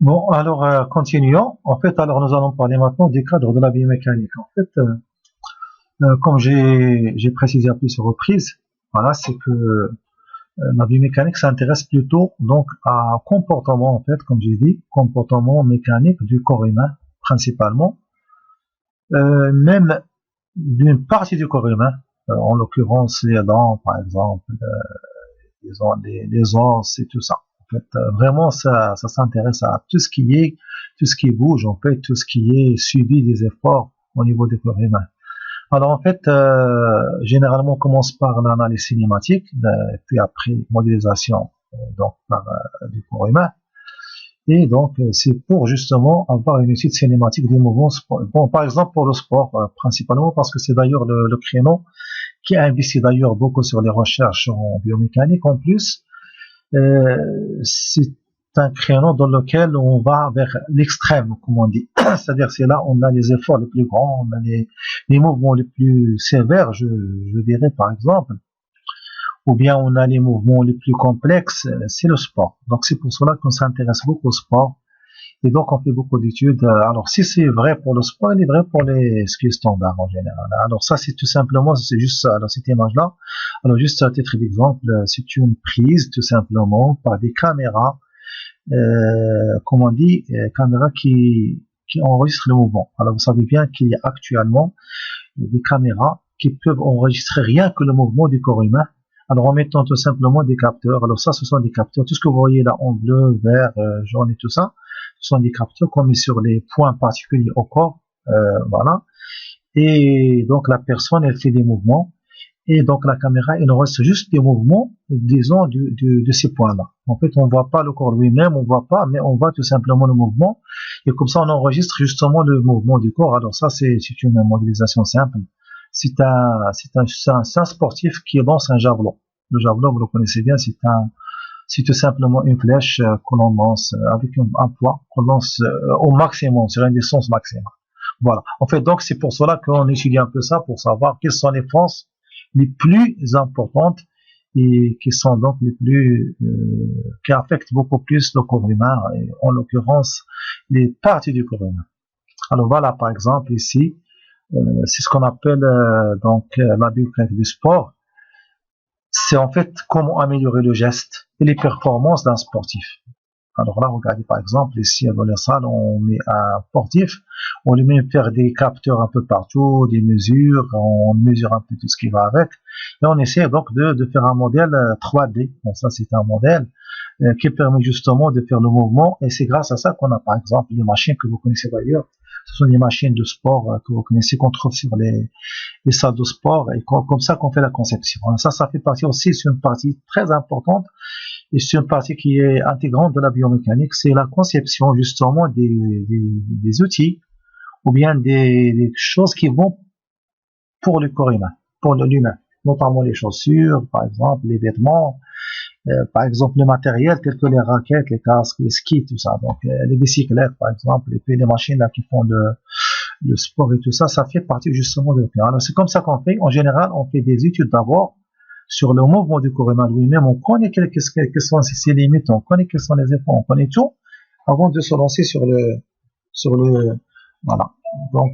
Bon, alors continuons. En fait, alors nous allons parler maintenant du cadre de la biomécanique. En fait, comme j'ai précisé à plusieurs reprises, voilà, c'est que la biomécanique s'intéresse plutôt donc à comportement, en fait, comme j'ai dit, comportement mécanique du corps humain principalement, même d'une partie du corps humain, en l'occurrence les dents, par exemple, les os et tout ça. En fait, vraiment, ça s'intéresse à tout ce qui bouge, en fait, tout ce qui est subi des efforts au niveau des corps humains. Alors en fait, généralement on commence par l'analyse cinématique, puis après modélisation donc du corps humain. Et donc c'est pour justement avoir une étude cinématique des mouvements. Bon, par exemple pour le sport principalement parce que c'est d'ailleurs le créneau qui a investi d'ailleurs beaucoup sur les recherches en biomécanique en plus. C'est un créneau dans lequel on va vers l'extrême, comme on dit. C'est-à-dire c'est là où on a les efforts les plus grands, on a les mouvements les plus sévères, je dirais par exemple, ou bien on a les mouvements les plus complexes, c'est le sport. Donc c'est pour cela qu'on s'intéresse beaucoup au sport. Et donc on fait beaucoup d'études. Alors si c'est vrai pour le sport, il est vrai pour ce qui est standard en général. Alors ça c'est tout simplement, c'est juste ça, alors cette image-là. Alors juste à titre d'exemple, c'est une prise tout simplement par des caméras, comme on dit, caméras qui enregistrent le mouvement. Alors vous savez bien qu'il y a actuellement des caméras qui peuvent enregistrer rien que le mouvement du corps humain. Alors en mettant tout simplement des capteurs. Alors ça, ce sont des capteurs. Tout ce que vous voyez là en bleu, vert, jaune et tout ça, ce sont des capteurs qu'on met sur les points particuliers au corps. Voilà. Et donc la personne, elle fait des mouvements. Et donc la caméra, elle enregistre juste des mouvements, disons, de ces points-là. En fait, on voit pas le corps lui-même, on voit pas, mais on voit tout simplement le mouvement. Et comme ça, on enregistre justement le mouvement du corps. Alors ça, c'est une modélisation simple. C'est un sportif qui lance un javelot. Le javelot, vous le connaissez bien, c'est tout simplement une flèche que l'on lance avec un poids qu'on lance au maximum, sur une distance maximum. Voilà. En fait, donc c'est pour cela qu'on étudie un peu ça pour savoir quelles sont les forces les plus importantes et qui sont donc les plus qui affectent beaucoup plus le corps humain et en l'occurrence les parties du corps humain. Alors voilà par exemple ici c'est ce qu'on appelle la biomécanique du sport. C'est en fait comment améliorer le geste et les performances d'un sportif. Alors là, regardez par exemple, ici dans la salle, on met un sportif, on lui met faire des capteurs un peu partout, des mesures, on mesure un peu tout ce qui va avec, et on essaie donc de faire un modèle 3D. Donc ça, c'est un modèle qui permet justement de faire le mouvement, et c'est grâce à ça qu'on a par exemple les machines que vous connaissez d'ailleurs. Ce sont des machines de sport que vous connaissez, qu'on trouve sur les salles de sport, et comme ça qu'on fait la conception. Ça fait partie aussi, c'est une partie très importante. Et c'est une partie qui est intégrante de la biomécanique, c'est la conception justement des outils ou bien des choses qui vont pour le corps humain, pour l'humain, notamment les chaussures, par exemple, les vêtements, par exemple le matériel tel que les raquettes, les casques, les skis, tout ça. Donc les bicyclettes, par exemple, et puis les machines là qui font le sport et tout ça, ça fait partie justement de l'humain. Alors c'est comme ça qu'on fait. En général, on fait des études d'abord sur le mouvement du corps humain lui-même, on connaît quelles sont ses limites, on connaît quels sont les efforts, on connaît tout avant de se lancer sur le voilà. Donc